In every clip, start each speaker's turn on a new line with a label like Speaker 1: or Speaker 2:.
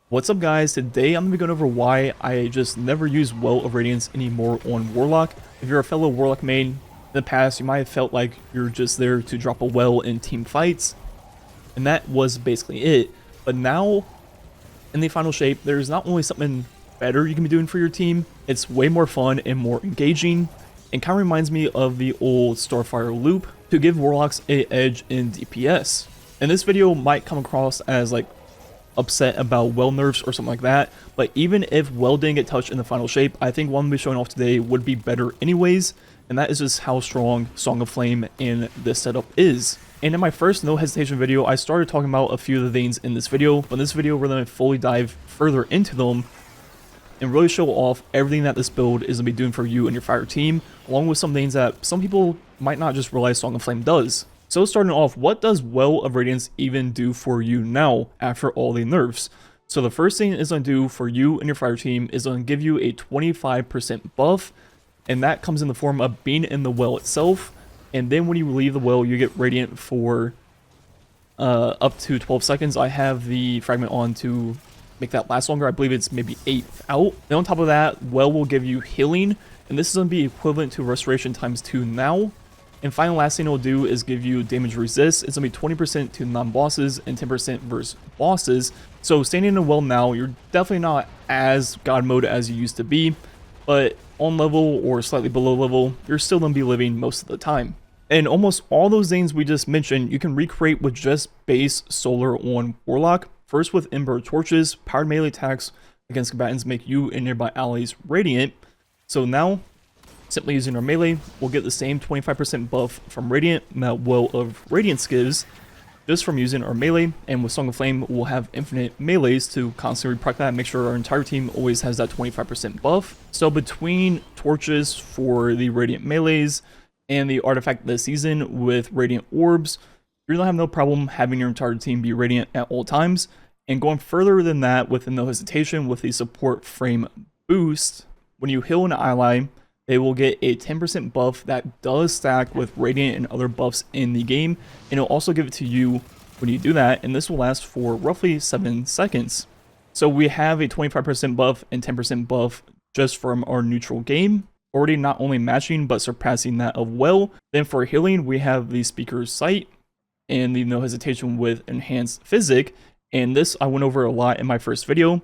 Speaker 1: What's up guys, today I'm going to be going over why I just never use Well of Radiance anymore on Warlock. If you're a fellow Warlock main, in the past you might have felt like you're just there to drop a well in team fights, and that was basically it. But now, in the final shape, there's not only something better you can be doing for your team, it's way more fun and more engaging, and kind of reminds me of the old Starfire loop to give Warlocks an edge in DPS. And this video might come across as like upset about well nerfs or something like that, but even if well didn't get touched in the final shape, I think what I'm going to be showing off today would be better anyways, and that is just how strong Song of Flame in this setup is. And in my first no hesitation video, I started talking about a few of the things in this video, but in this video we're going to fully dive further into them and really show off everything that this build is going to be doing for you and your fire team, along with some things that some people might not just realize Song of Flame does. So starting off, what does Well of Radiance even do for you now after all the nerfs? So the first thing it's going to do for you and your fire team is going to give you a 25% buff, and that comes in the form of being in the well itself. And then when you leave the well, you get Radiant for up to 12 seconds. I have the fragment on to make that last longer. I believe it's maybe 8 out. Then on top of that, Well will give you healing, and this is going to be equivalent to Restoration times 2 now. And final last thing it'll do is give you damage resist. It's going to be 20% to non-bosses and 10% versus bosses. So standing in a well now, you're definitely not as god mode as you used to be, but on level or slightly below level, you're still going to be living most of the time. And almost all those things we just mentioned, you can recreate with just base solar on Warlock. First with Ember Torches, powered melee attacks against combatants make you and nearby allies radiant. So now, simply using our melee, we'll get the same 25% buff from Radiant that Well of Radiance gives, just from using our melee. And with Song of Flame, we'll have infinite melees to constantly proc that and make sure our entire team always has that 25% buff. So between torches for the Radiant melees and the artifact of the season with Radiant Orbs, you're going to have no problem having your entire team be Radiant at all times. And going further than that, with no hesitation, with the support frame boost, when you heal an ally, they will get a 10% buff that does stack with Radiant and other buffs in the game, and it'll also give it to you when you do that, and this will last for roughly 7 seconds. So we have a 25% buff and 10% buff just from our neutral game, already not only matching but surpassing that of Well. Then for healing, we have the Speaker's Sight and the no hesitation with Enhanced Physic, and this I went over a lot in my first video.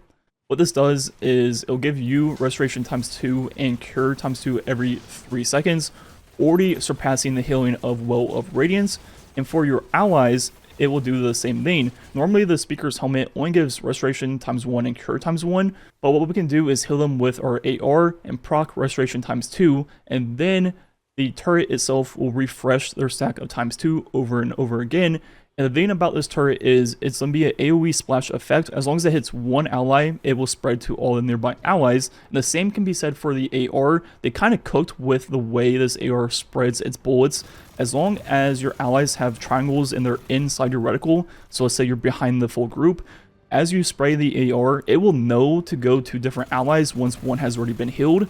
Speaker 1: What this does is it'll give you Restoration times 2 and Cure times 2 every 3 seconds, already surpassing the healing of Well of Radiance. And for your allies, it will do the same thing. Normally the Speaker's Helmet only gives Restoration times 1 and Cure times 1, but what we can do is heal them with our AR and proc Restoration times 2, and then the turret itself will refresh their stack of times 2 over and over again. And the thing about this turret is it's going to be an AoE splash effect. As long as it hits one ally, it will spread to all the nearby allies. And the same can be said for the AR. They kind of cooked with the way this AR spreads its bullets. As long as your allies have triangles and they're inside your reticle, so let's say you're behind the full group, as you spray the AR, it will know to go to different allies once one has already been healed.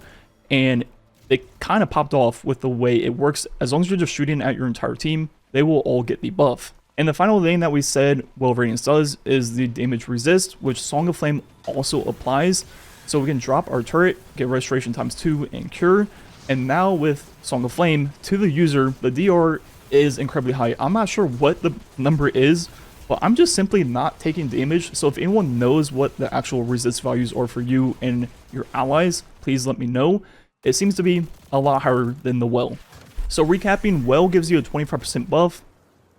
Speaker 1: And it kind of popped off with the way it works. As long as you're just shooting at your entire team, they will all get the buff. And the final thing that we said Well of Radiance does is the damage resist, which Song of Flame also applies. So we can drop our turret, get Restoration times 2 and Cure. And now with Song of Flame, to the user, the DR is incredibly high. I'm not sure what the number is, but I'm just simply not taking damage. So if anyone knows what the actual resist values are for you and your allies, please let me know. It seems to be a lot higher than the Well. So recapping, Well gives you a 25% buff,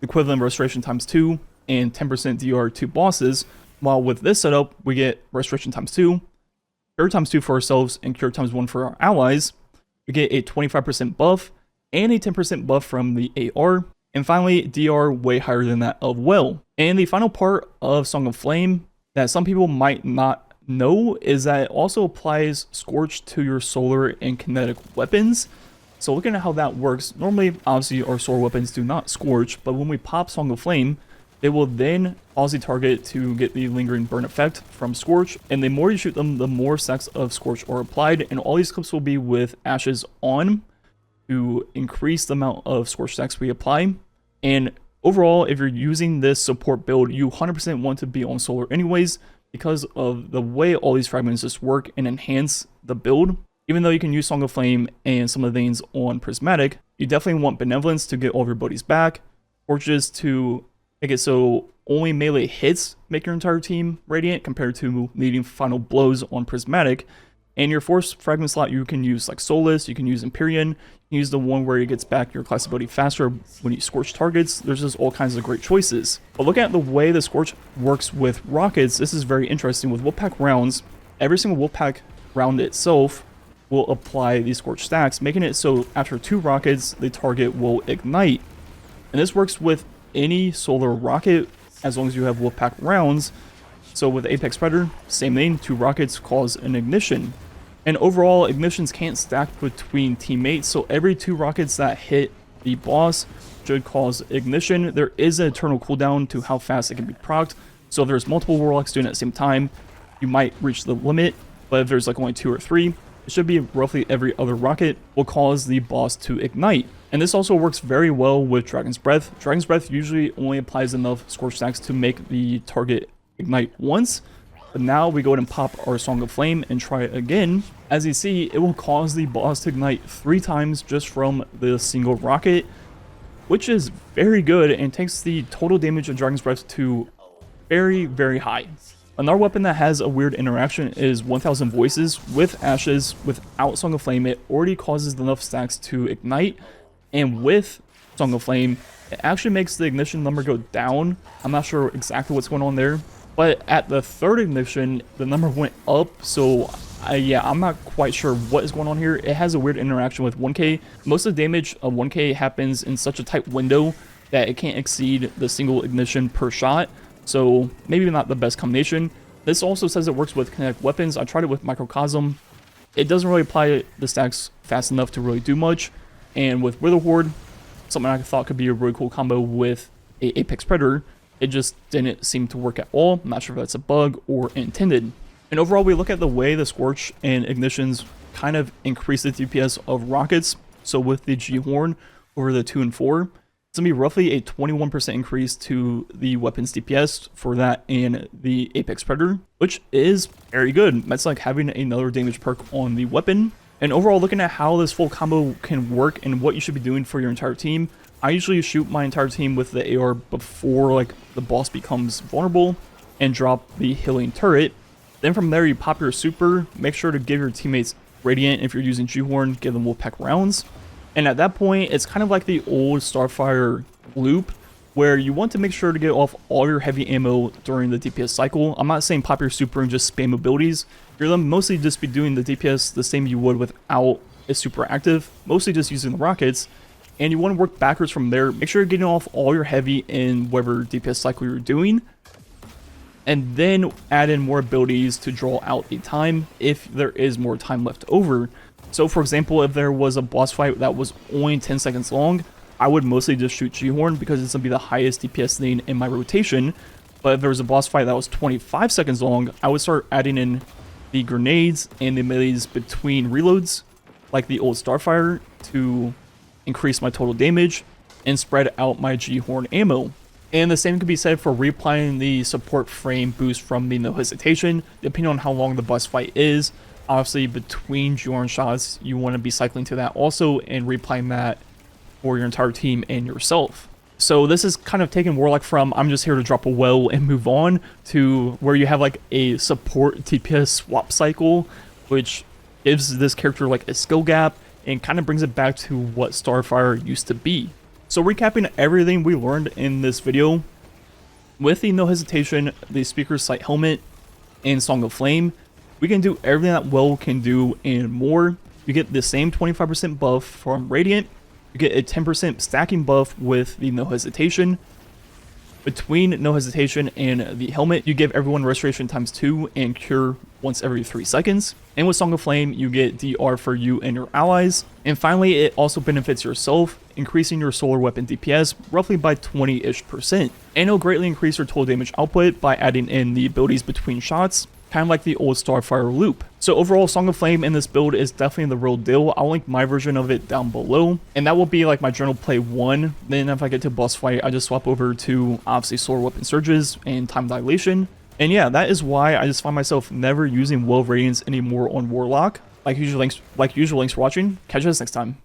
Speaker 1: equivalent Restoration times 2 and 10% DR to bosses, while with this setup we get Restoration times 2, Cure times 2 for ourselves, and Cure times 1 for our allies. We get a 25% buff and a 10% buff from the AR, and finally DR way higher than that of Well. And the final part of Song of Flame that some people might not know is that it also applies Scorch to your solar and kinetic weapons. So looking at how that works, normally, obviously, our sword weapons do not scorch, but when we pop Song of Flame, they will then cause the target to get the lingering burn effect from Scorch, and the more you shoot them, the more stacks of Scorch are applied, and all these clips will be with Ashes on to increase the amount of Scorch stacks we apply. And overall, if you're using this support build, you 100% want to be on solar anyways, because of the way all these fragments just work and enhance the build. Even though you can use Song of Flame and some of the things on Prismatic, you definitely want Benevolence to get all of your buddies back, or just to make it so only melee hits make your entire team Radiant compared to needing final blows on Prismatic. And your Force Fragment slot, you can use like Soulless, you can use Empyrean, you can use the one where it gets back your class ability faster when you Scorch targets. There's just all kinds of great choices. But looking at the way the Scorch works with rockets, this is very interesting. With Wolfpack rounds, every single Wolfpack round itself will apply these Scorch stacks, making it so after 2 rockets, the target will ignite. And this works with any solar rocket as long as you have Wolfpack rounds. So with Apex Predator, same thing, 2 rockets cause an ignition. And overall, ignitions can't stack between teammates, so every 2 rockets that hit the boss should cause ignition. There is an eternal cooldown to how fast it can be procced, so if there's multiple Warlocks doing it at the same time, you might reach the limit, but if there's like only 2 or 3, it should be roughly every other rocket will cause the boss to ignite. And this also works very well with Dragon's Breath. Dragon's Breath usually only applies enough Scorch stacks to make the target ignite once, but now we go ahead and pop our Song of Flame and try it again. As you see, it will cause the boss to ignite 3 times just from the single rocket, which is very good and takes the total damage of Dragon's Breath to very, very high. Another weapon that has a weird interaction is 1000 Voices. With Ashes, without Song of Flame, it already causes enough stacks to ignite, and with Song of Flame, it actually makes the ignition number go down. I'm not sure exactly what's going on there, but at the 3rd ignition, the number went up, so yeah, I'm not quite sure what is going on here. It has a weird interaction with 1k. Most of the damage of 1k happens in such a tight window that it can't exceed the single ignition per shot, so maybe not the best combination. This also says it works with kinetic weapons. I tried it with Microcosm. It doesn't really apply the stacks fast enough to really do much, and with Wither Horde, something I thought could be a really cool combo with a Apex Predator, it just didn't seem to work at all. I'm not sure if that's a bug or intended. And overall, we look at the way the Scorch and Ignitions kind of increase the DPS of rockets. So with the G-Horn over the 2 and 4, it's going to be roughly a 21% increase to the weapon's DPS for that and the Apex Predator, which is very good. That's like having another damage perk on the weapon. And overall, looking at how this full combo can work and what you should be doing for your entire team, I usually shoot my entire team with the AR before like the boss becomes vulnerable and drop the healing turret. Then from there, you pop your super, make sure to give your teammates Radiant. If you're using G-Horn, give them Wolfpack rounds. And at that point, it's kind of like the old Starfire loop, where you want to make sure to get off all your heavy ammo during the DPS cycle. I'm not saying pop your super and just spam abilities. You're gonna mostly just be doing the DPS the same you would without a super active, mostly just using the rockets. And you want to work backwards from there. Make sure you're getting off all your heavy in whatever DPS cycle you're doing, and then add in more abilities to draw out the time if there is more time left over. So for example, if there was a boss fight that was only 10 seconds long, I would mostly just shoot G-Horn because it's going to be the highest DPS thing in my rotation. But if there was a boss fight that was 25 seconds long, I would start adding in the grenades and the melees between reloads, like the old Starfire, to increase my total damage and spread out my G-Horn ammo. And the same can be said for reapplying the support frame boost from the No Hesitation, depending on how long the boss fight is. Obviously, between G-Horn shots, you want to be cycling to that also and reapplying that for your entire team and yourself. So this is kind of taking Warlock from I'm just here to drop a well and move on to where you have like a support DPS swap cycle, which gives this character like a skill gap and kind of brings it back to what Starfire used to be. So recapping everything we learned in this video, with the No Hesitation, the Speaker's Sight Helmet, and Song of Flame, we can do everything that Well can do and more. You get the same 25% buff from Radiant, you get a 10% stacking buff with the No Hesitation. Between No Hesitation and the helmet, you give everyone restoration ×2 and cure once every 3 seconds. And with Song of Flame, you get DR for you and your allies. And finally, it also benefits yourself, increasing your solar weapon DPS roughly by 20-ish%. And it'll greatly increase your total damage output by adding in the abilities between shots, kind of like the old Starfire loop. So overall, Song of Flame in this build is definitely the real deal. I'll link my version of it down below, and that will be like my general play 1. Then if I get to boss fight, I just swap over to obviously solar weapon surges and time dilation. And yeah, that is why I just find myself never using Well of Radiance anymore on Warlock. Like usual, thanks for watching. Catch us next time.